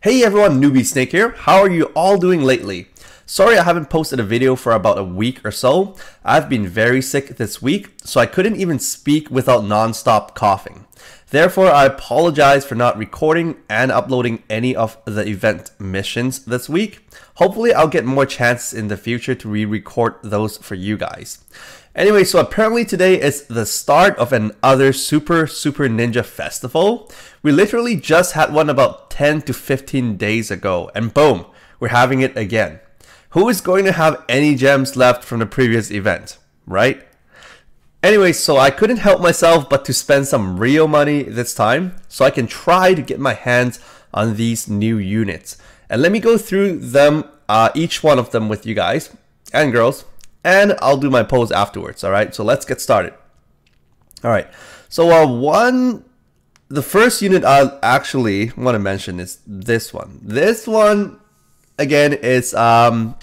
Hey everyone, Newbie Snake here. How are you all doing lately? Sorry I haven't posted a video for about a week or so. I've been very sick this week, so I couldn't even speak without non-stop coughing. Therefore, I apologize for not recording and uploading any of the event missions this week. Hopefully, I'll get more chances in the future to re-record those for you guys. Anyway, so apparently today is the start of another Super Ninja Festival. We literally just had one about 10 to 15 days ago, and boom, we're having it again. Who is going to have any gems left from the previous event, right? Anyway, so I couldn't help myself but to spend some real money this time, so I can try to get my hands on these new units. And let me go through them, each one of them with you guys and girls, and I'll do my pose afterwards, alright? So let's get started. Alright, so the first unit I actually want to mention is this one. This one, again, is a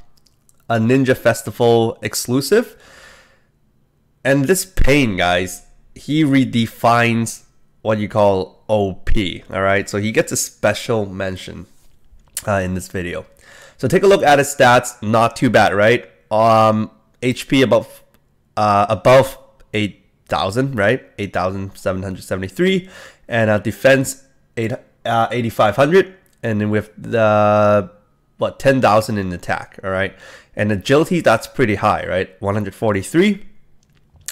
Ninja Festival exclusive. And this Pain, guys, he redefines what you call OP, alright? So he gets a special mention in this video. So take a look at his stats, not too bad, right? HP above 8,000, right? 8,773, and defense 8,500, and then with the 10,000 in attack, all right? And agility, that's pretty high, right? 143,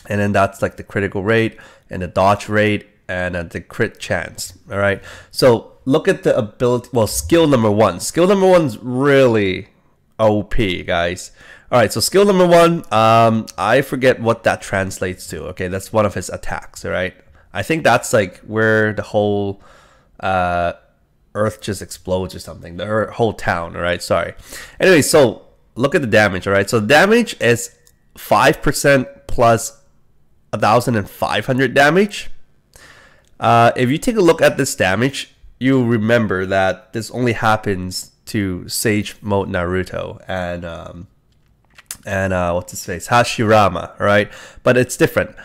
and then that's like the critical rate and the dodge rate and the crit chance, all right? So look at the ability, well, skill number one. Skill number one's really OP, guys. All right, so skill number one, I forget what that translates to. Okay, that's one of his attacks, all right? I think that's like where the whole Earth just explodes or something. The whole town, all right? Sorry. Anyway, so look at the damage, all right? So damage is 5% plus 1,500 damage. If you take a look at this damage, you'll remember that this only happens to Sage Mode Naruto and what's his face, Hashirama, right? But it's different.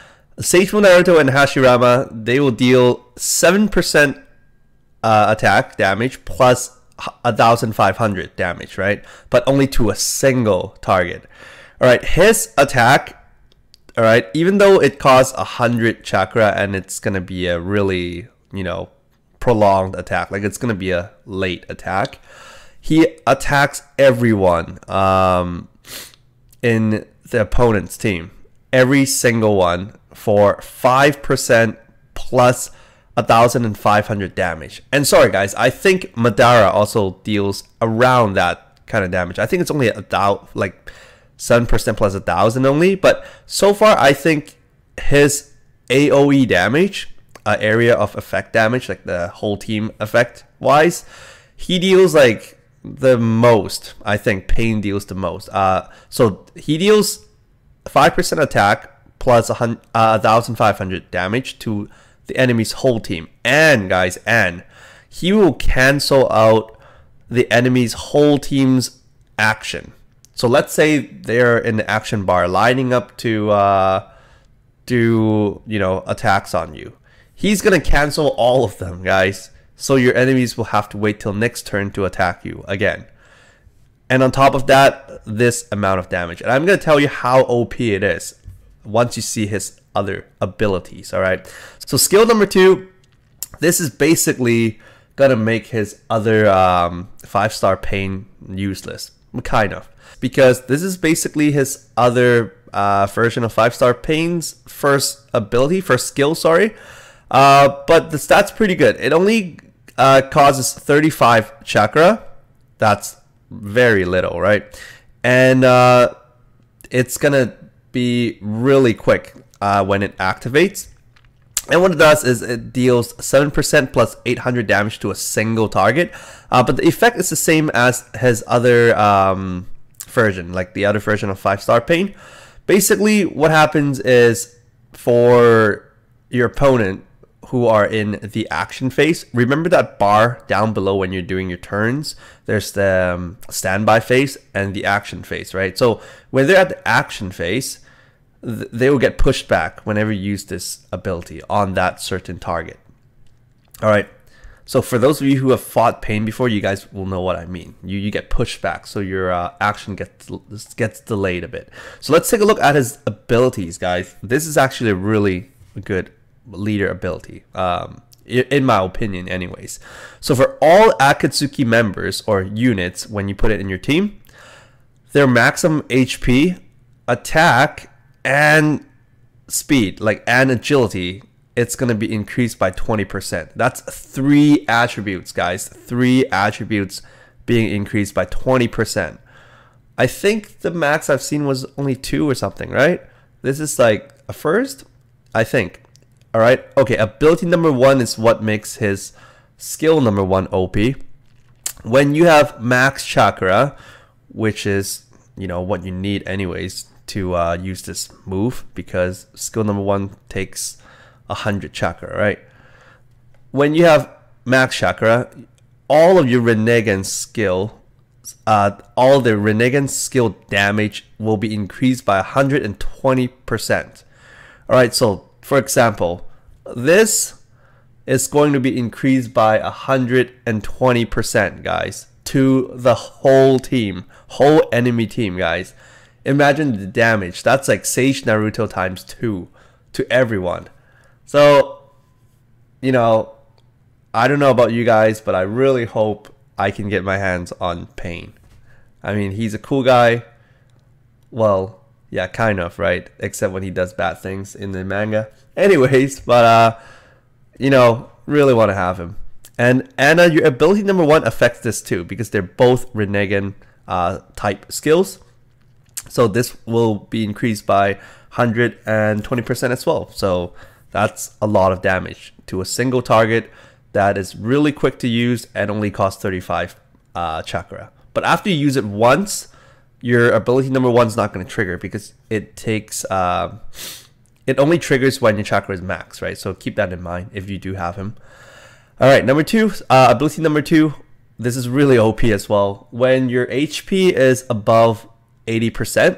Sage Mode Naruto and Hashirama, they will deal 7% attack damage plus 1,500 damage, right? But only to a single target. All right, his attack, all right, even though it costs 100 chakra and it's gonna be a really, prolonged attack, like it's gonna be a late attack, he attacks everyone in the opponent's team, every single one, for 5% plus 1,500 damage. And sorry guys, I think Madara also deals around that kind of damage. I think it's only like 7% plus 1,000 only, but so far I think his AoE damage, area of effect damage, like the whole team effect wise, he deals like the most. I think Pain deals the most. So he deals 5% attack plus 1,500 damage to the enemy's whole team. And guys, and he will cancel out the enemy's whole team's action. So let's say they're in the action bar lining up to do attacks on you. He's gonna cancel all of them, guys. So your enemies will have to wait till next turn to attack you again. And on top of that, this amount of damage. And I'm going to tell you how OP it is once you see his other abilities, all right? So skill number two, this is basically going to make his other 5-star Pain useless, kind of. Because this is basically his other version of 5-star Pain's first skill, sorry. But the stats pretty good. It only causes 35 chakra. That's very little, right? And it's gonna be really quick when it activates. And what it does is it deals 7% plus 800 damage to a single target. But the effect is the same as his other version, like the other version of 5-star Pain. Basically, what happens is for your opponent who are in the action phase, remember that bar down below when you're doing your turns? There's the standby phase and the action phase, right? So when they're at the action phase, they will get pushed back whenever you use this ability on that certain target. All right, So for those of you who have fought pain before, you guys will know what I mean. You get pushed back, so your action gets delayed a bit. So let's take a look at his abilities, guys. This is actually a really good leader ability, in my opinion anyways. So for all Akatsuki members or units, when you put it in your team, their maximum HP, attack, and speed, and agility, it's going to be increased by 20%. That's 3 attributes, guys. 3 attributes being increased by 20%. I think the max I've seen was only 2 or something, right? This is like a first, I think. All right. Okay. Ability number 1 is what makes his skill number 1 OP. When you have max chakra, which is, what you need anyways to use this move, because skill number 1 takes 100 chakra, right? When you have max chakra, all of your Rinnegan skill, all the Rinnegan skill damage will be increased by 120%. All right, so for example, this is going to be increased by 120%, guys, to the whole team, whole enemy team, guys. Imagine the damage. That's like Sage Naruto times 2 to everyone. So, I don't know about you guys, but I really hope I can get my hands on Pain. I mean, he's a cool guy. Well, yeah, kind of, right? Except when he does bad things in the manga. Anyways, but, really want to have him. And Anna, your ability number 1 affects this too, because they're both Rinnegan type skills. So this will be increased by 120% as well. So that's a lot of damage to a single target that is really quick to use and only costs 35 chakra. But after you use it once, your ability number 1 is not going to trigger, because it takes it only triggers when your chakra is max, right? So keep that in mind if you do have him. All right, number 2, ability number 2. This is really OP as well. When your HP is above 80%,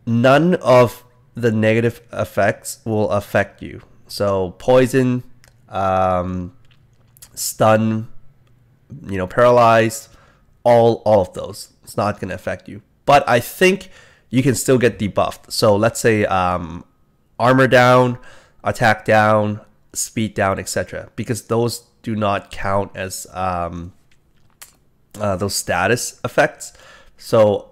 none of the negative effects will affect you. So poison, stun, paralyze, all of those. It's not going to affect you. But I think you can still get debuffed. So let's say armor down, attack down, speed down, etc. Because those do not count as those status effects. So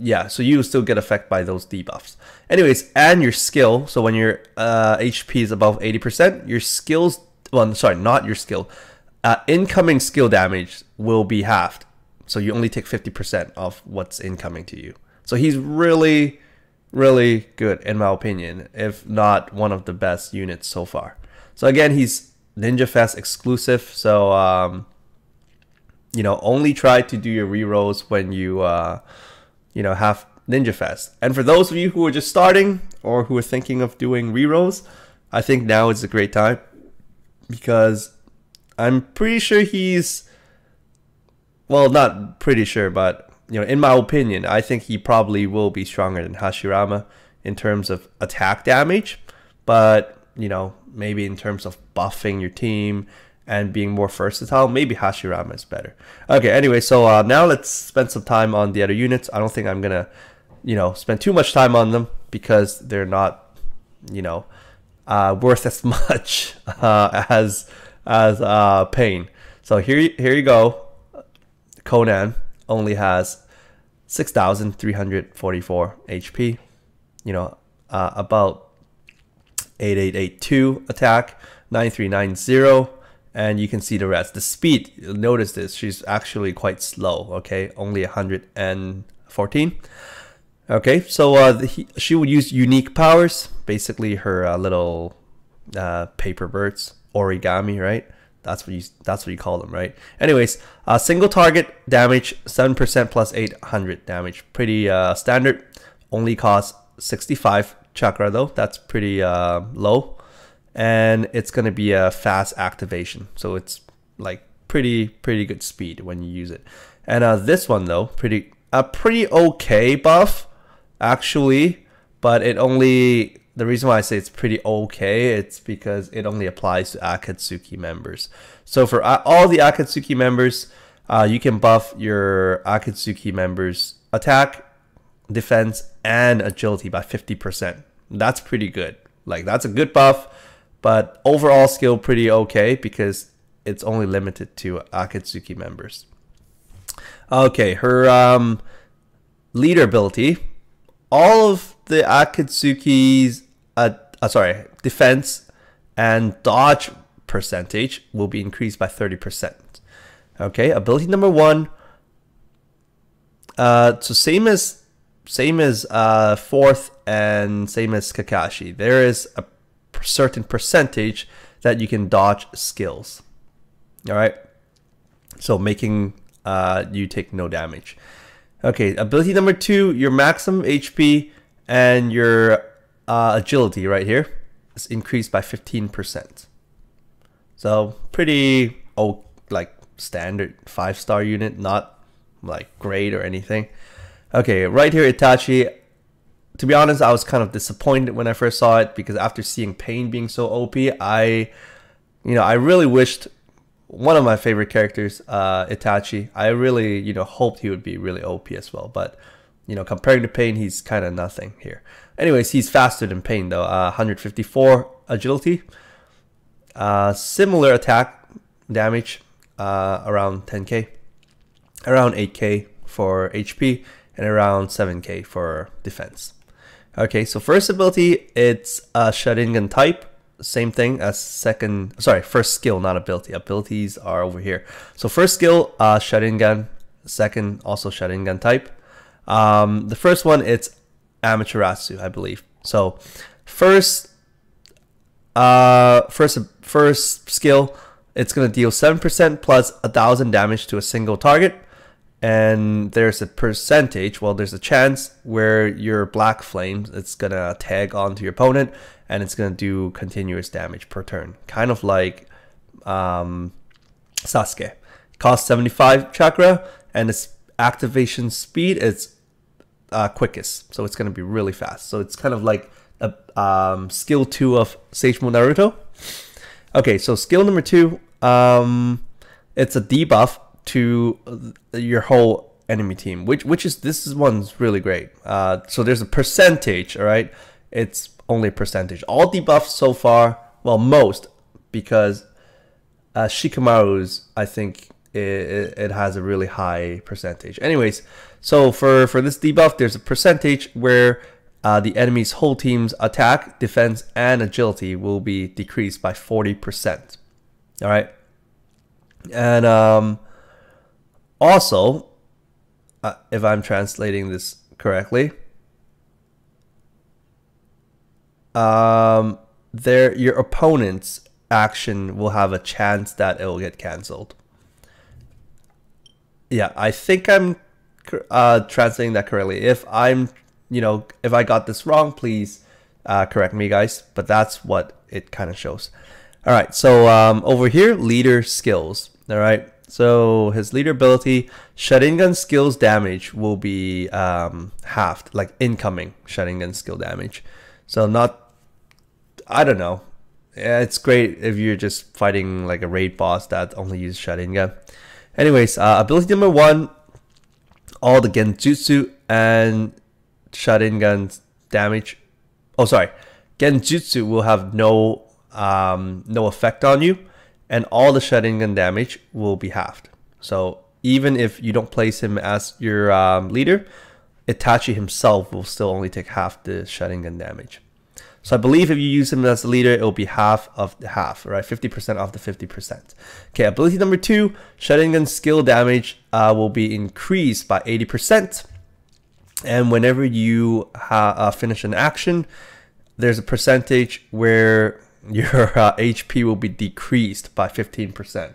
yeah, so you still get affected by those debuffs. Anyways, and your skill. So when your HP is above 80%, your skills, well, sorry, not your skill, incoming skill damage will be halved. So you only take 50% of what's incoming to you. So he's really, really good in my opinion, if not one of the best units so far. So again, he's Ninja Fest exclusive. So, only try to do your rerolls when you, have Ninja Fest. And for those of you who are just starting or who are thinking of doing rerolls, I think now is a great time, because I'm pretty sure he's, well, not pretty sure, but in my opinion, I think he probably will be stronger than Hashirama in terms of attack damage, but maybe in terms of buffing your team and being more versatile, maybe Hashirama is better. Okay, anyway, so now let's spend some time on the other units. I don't think I'm gonna, spend too much time on them, because they're not, worth as much as Pain. So here you go. Conan only has 6,344 HP. About 8882 attack, 9390. And you can see the rest. The speed, you'll notice this, she's actually quite slow, okay? Only 114. Okay, so she would use unique powers, basically her little paper birds, origami, right? That's what you call them, right? Anyways, single target damage, 7% plus 800 damage. Pretty standard. Only costs 65 chakra though. That's pretty low. And it's going to be a fast activation, so it's like pretty good speed when you use it. And this one though, pretty okay buff actually, but it only the reason why I say it's pretty okay, it's because it only applies to Akatsuki members. So for all the Akatsuki members, you can buff your Akatsuki members' attack, defense, and agility by 50%. That's pretty good. Like, that's a good buff, but overall skill pretty okay because it's only limited to Akatsuki members. Okay, her leader ability, all of the Akatsuki's defense and dodge percentage will be increased by 30%. Okay, ability number 1. So same as fourth and same as Kakashi. There is a certain percentage that you can dodge skills. All right, so making you take no damage. Okay, ability number 2, your maximum HP and your agility right here is increased by 15%. So pretty like standard 5-star unit, not like great or anything. Okay, right here Itachi. To be honest, I was kind of disappointed when I first saw it because after seeing Pain being so OP, I really wished one of my favorite characters, Itachi, I really, hoped he would be really OP as well. But, comparing to Pain, he's kind of nothing here. Anyways, he's faster than Pain though. 154 agility. Similar attack damage, around 10k. Around 8k for HP. And around 7k for defense. Okay, so first ability, it's a Sharingan type. Same thing as first skill, not ability. Abilities are over here. So first skill, Sharingan. Second, also Sharingan type. The first one, it's Amaterasu, I believe. So first skill, it's gonna deal 7% plus 1,000 damage to a single target. And there's a percentage, there's a chance where your black flames, it's gonna tag onto your opponent and it's gonna do continuous damage per turn. Kind of like Sasuke. Costs 75 chakra and its activation speed is quickest. So it's gonna be really fast. So it's kind of like a skill 2 of Sage Mode Naruto. Okay, so skill number 2, it's a debuff to your whole enemy team, this one's really great. So there's a percentage, all right? It's only a percentage. All debuffs so far, most, because Shikamaru's, I think it has a really high percentage. Anyways, so for this debuff, there's a percentage where the enemy's whole team's attack, defense, and agility will be decreased by 40%. All right, and also, if I'm translating this correctly, your opponent's action will have a chance that it will get cancelled. Yeah, I think I'm translating that correctly. If if I got this wrong, please correct me, guys. But that's what it kind of shows. All right, so over here, leader skills. All right. So his leader ability, Sharingan skills damage will be halved, like incoming Sharingan skill damage. So I don't know. It's great if you're just fighting like a raid boss that only uses Sharingan. Anyways, ability number 1, all the Genjutsu and Sharingan damage. Oh, sorry. Genjutsu will have no effect on you. And all the Sharingan damage will be halved. So even if you don't place him as your leader, Itachi himself will still only take half the Sharingan damage. So I believe if you use him as a leader, it will be half of the half, right? 50% off the 50%. Okay, ability number 2, Sharingan skill damage will be increased by 80%. And whenever you finish an action, there's a percentage where your HP will be decreased by 15%.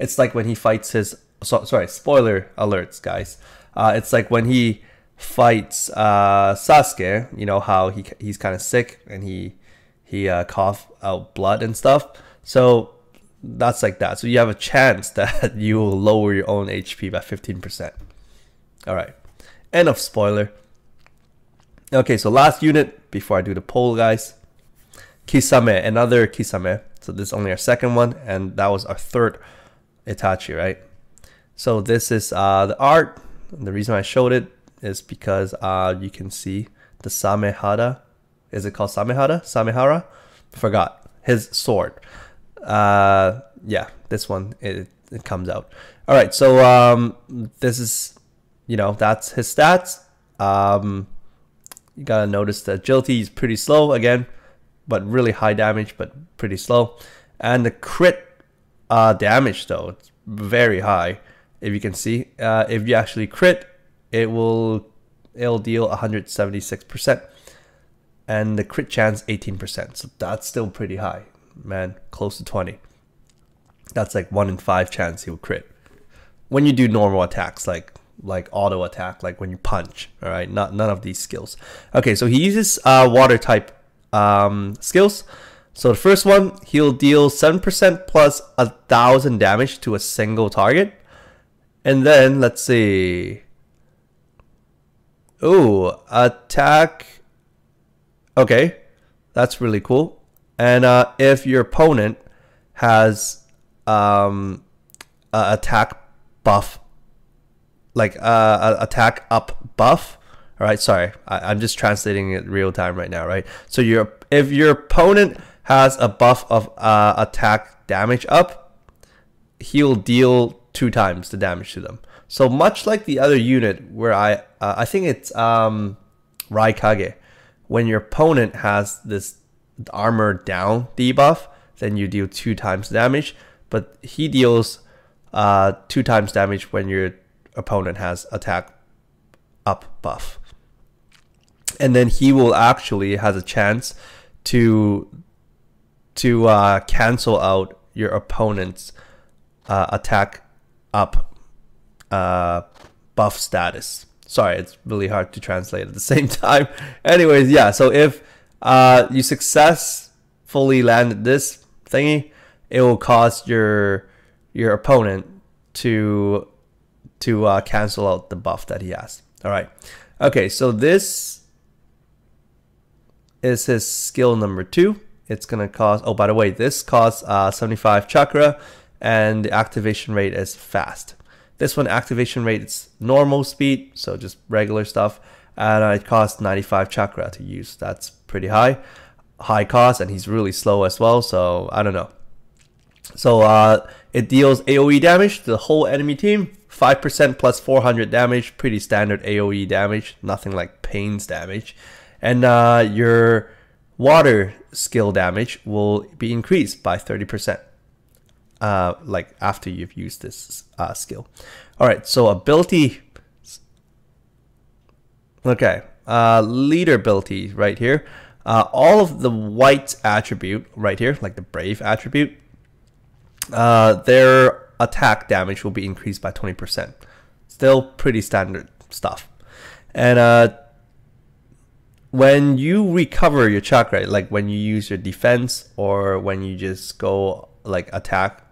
It's like when he fights his... sorry, spoiler alerts, guys. It's like when he fights Sasuke, how he's kind of sick and he cough out blood and stuff. So that's like that. So you have a chance that you will lower your own HP by 15%. All right. End of spoiler. Okay, so last unit before I do the poll, guys. Kisame, another Kisame. So this is only our second one, and that was our third Itachi, right? So this is the art. And the reason I showed it is because you can see the Samehada. Is it called Samehada? Samehara? Forgot. His sword. Yeah, this one, it comes out. All right, so this is, you know, that's his stats. You gotta notice the agility is pretty slow again, but really high damage, but pretty slow. And the crit damage though, it's very high. If you can see, if you actually crit, it'll deal 176%, and the crit chance 18%. So that's still pretty high, man. Close to 20. That's like 1 in 5 chance he'll crit when you do normal attacks, like auto attack, like when you punch. All right, none of these skills. Okay, so he uses water type skills. So the first one, he'll deal 7% plus 1,000 damage to a single target. And then let's see. Ooh, attack. Okay, that's really cool. And if your opponent has attack buff, like attack up buff. All right, sorry, I'm just translating it real time right now, right? So if your opponent has a buff of attack damage up, he'll deal 2 times the damage to them. So much like the other unit where I think it's Raikage, when your opponent has this armor down debuff, then you deal 2 times damage, but he deals 2 times damage when your opponent has attack up buff. And then he will actually has a chance to cancel out your opponent's attack up buff status. Sorry, it's really hard to translate at the same time. Anyways, yeah, so if you successfully landed this thingy, it will cause your opponent to cancel out the buff that he has. All right. Okay, so this is his skill number 2. It's gonna cost, oh, by the way, this costs 75 chakra, and the activation rate is fast. This one, activation rate is normal speed, so just regular stuff, and it costs 95 chakra to use. That's pretty high cost, and he's really slow as well, so I don't know. So it deals AoE damage to the whole enemy team, 5% plus 400 damage, pretty standard AoE damage, nothing like Pain's damage. And your water skill damage will be increased by 30%, like after you've used this skill. All right, so ability. Okay, leader ability right here. All of the white attribute right here, like the brave attribute, their attack damage will be increased by 20%. Still pretty standard stuff. And when you recover your chakra, like when you use your defense or when you just go like attack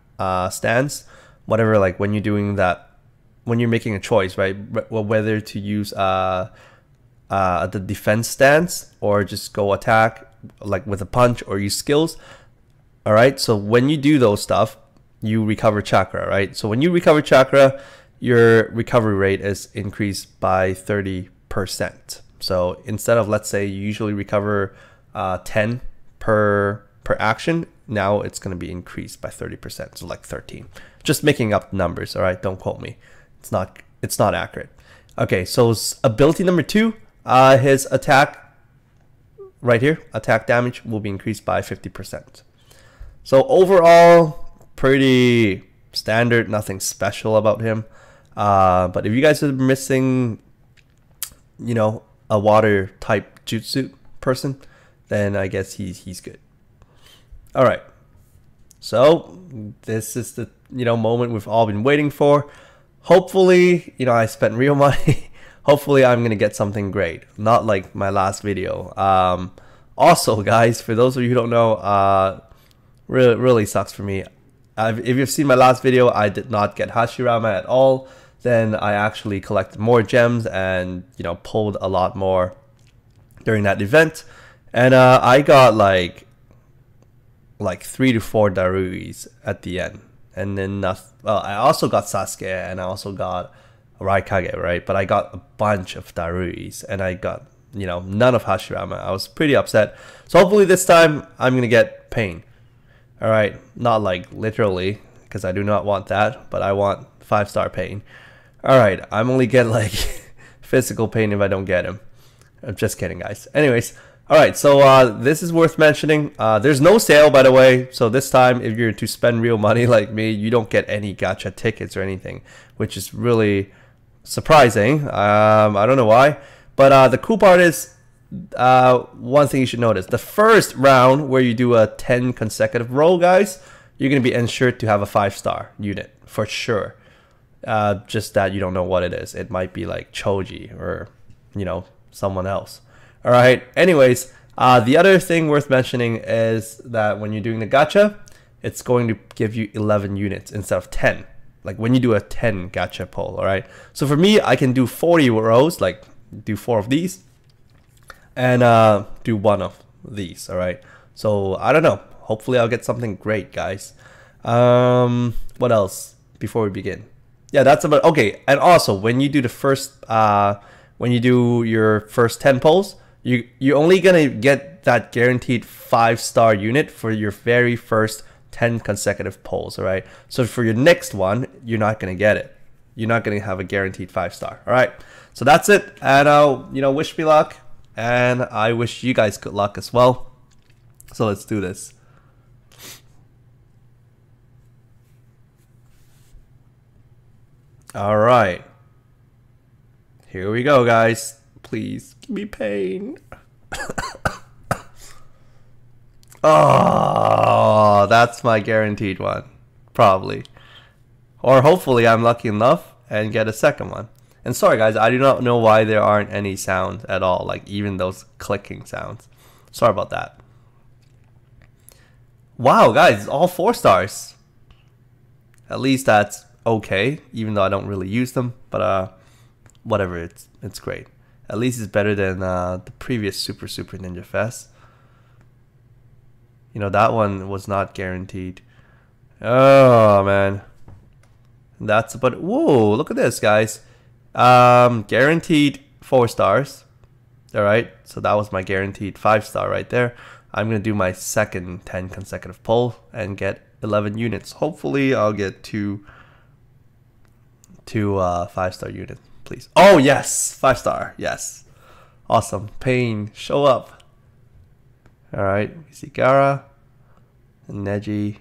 stance, whatever, like when you're doing that, when you're making a choice, right, whether to use the defense stance or just go attack like with a punch or use skills. All right, so when you do those stuff, you recover chakra, right? So when you recover chakra, your recovery rate is increased by 30%. So instead of, let's say, you usually recover 10 per action, now it's going to be increased by 30%, so like 13. Just making up numbers, all right? Don't quote me. It's not accurate. Okay, so ability number 2, his attack right here, attack damage will be increased by 50%. So overall, pretty standard, nothing special about him. But if you guys are missing, you know, a water type jutsu person, then I guess he's good. All right, so this is the moment we've all been waiting for. Hopefully, I spent real money. Hopefully I'm gonna get something great, not like my last video. Also, guys, for those of you who don't know, really sucks for me. If you've seen my last video, I did not get Hashirama at all. Then I actually collected more gems and pulled a lot more during that event. And I got like 3 to 4 Daruis at the end. And then well, I also got Sasuke and I also got Raikage, right? But I got a bunch of Daruis and I got, you know, none of Hashirama. I was pretty upset. So hopefully this time I'm going to get Pain. All right, not like literally, because I do not want that, but I want 5-star Pain. All right, I'm only get like physical Pain if I don't get him. I'm just kidding, guys. Anyways, all right, so this is worth mentioning. There's no sale, by the way. So this time, if you're to spend real money like me, you don't get any gacha tickets or anything, which is really surprising. I don't know why, but the cool part is, one thing you should notice: the first round where you do a 10 consecutive roll, guys, you're gonna be ensured to have a 5-star unit for sure. Just that you don't know what it is. It might be like Choji or, you know, someone else. All right. Anyways, the other thing worth mentioning is that when you're doing the gacha, it's going to give you 11 units instead of 10. Like when you do a 10 gacha pull. All right. So for me, I can do 40 rows, like do 4 of these, and do 1 of these. All right. So I don't know. Hopefully, I'll get something great, guys. What else before we begin? Yeah, that's about okay. And also, when you do the first, when you do your first 10 pulls, you're only gonna get that guaranteed 5-star unit for your very first 10 consecutive pulls. All right. So for your next one, you're not gonna get it. You're not gonna have a guaranteed 5-star. All right. So that's it. And you know, wish me luck, and I wish you guys good luck as well. So let's do this. All right. Here we go, guys. Please give me Pain. Oh, that's my guaranteed one. Probably. Or hopefully I'm lucky enough and get a second one. And sorry, guys, I do not know why there aren't any sounds at all. Like even those clicking sounds. Sorry about that. Wow, guys, all 4 stars. At least that's okay, even though I don't really use them. But whatever, it's great. At least it's better than the previous Super Ninja Fest. You know, that one was not guaranteed. Oh, man. That's about... Whoa, look at this, guys. Guaranteed 4 stars. Alright, so that was my guaranteed 5-star right there. I'm going to do my second 10 consecutive pull and get 11 units. Hopefully, I'll get two 5-star units, please. Oh, yes! 5-star, yes. Awesome. Pain, show up. Alright, we see Gara, Neji,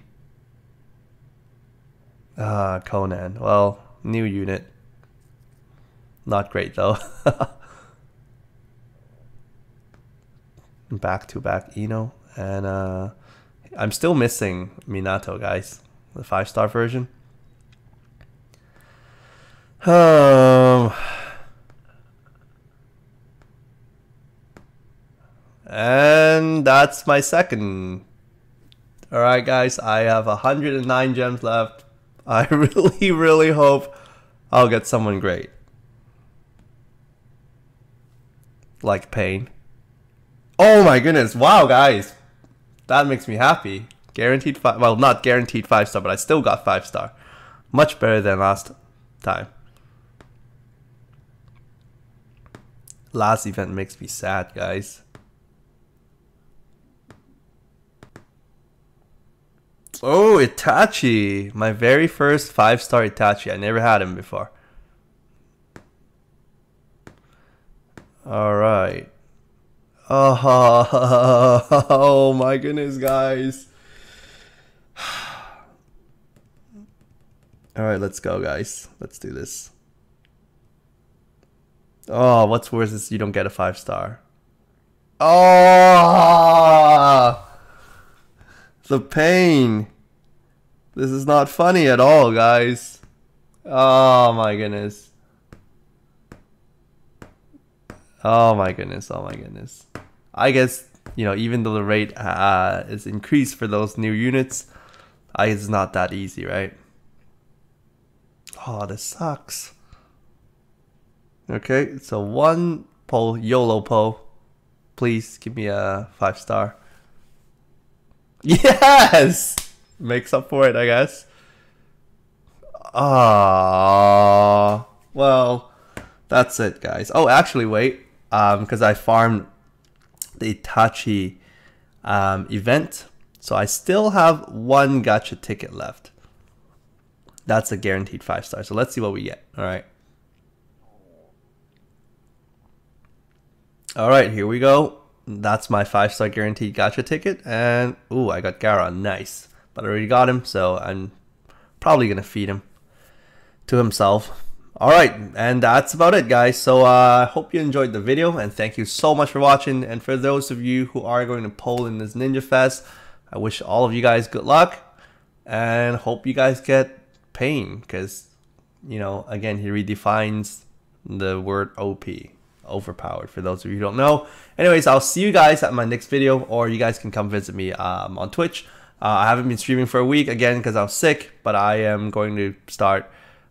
Conan. Well, new unit. Not great though. Back-to-back Ino, and I'm still missing Minato, guys. The 5-star version. And that's my second. Alright, guys, I have 109 gems left. I really hope I'll get someone great. Like Pain. Oh my goodness, wow, guys. That makes me happy. Guaranteed 5, well, not guaranteed 5-star, but I still got 5-star. Much better than last time. Last event makes me sad, guys. Oh, Itachi. My very first 5-star Itachi. I never had him before. Alright. Oh my goodness, guys. Alright, let's go, guys. Let's do this. Oh, what's worse is you don't get a 5-star. Oh, the pain. This is not funny at all, guys. Oh my goodness. Oh my goodness. Oh my goodness. I guess, you know, even though the rate is increased for those new units, it's not that easy, right? Oh, this sucks. Okay, so one pull, YOLO pull. Please give me a 5-star. Yes! Makes up for it, I guess. Ah, well, that's it, guys. Oh, actually, wait. Because I farmed the Itachi event, so I still have one gacha ticket left. That's a guaranteed 5-star. So let's see what we get. All right. All right, here we go. That's my 5-star guaranteed gacha ticket, and ooh, I got Gara. Nice, but I already got him, so I'm probably gonna feed him to himself. All right, and that's about it, guys. So I hope you enjoyed the video, and thank you so much for watching. And for those of you who are going to poll in this Ninja Fest, I wish all of you guys good luck, and hope you guys get pain, because, you know, again, he redefines the word OP, overpowered, for those of you who don't know. Anyways, I'll see you guys at my next video, or you guys can come visit me on Twitch. I haven't been streaming for a week, again, because I was sick, but I am going to start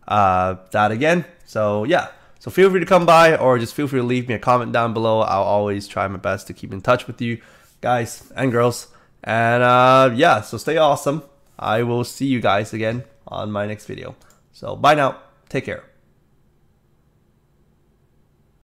that again. So yeah, so feel free to come by, or just feel free to leave me a comment down below. I'll always try my best to keep in touch with you guys and girls. And yeah, so stay awesome. I will see you guys again on my next video. So bye now, take care.